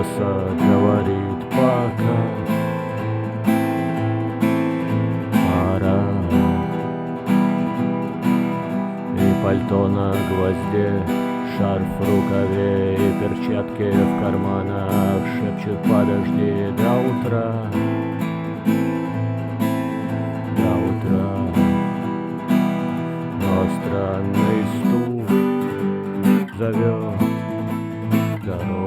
посад говорит пока. Пора. И пальто на гвозде, шарф в рукаве и перчатки в карманах шепчут: подожди до утра. До утра. Но странный стук зовет дорогу.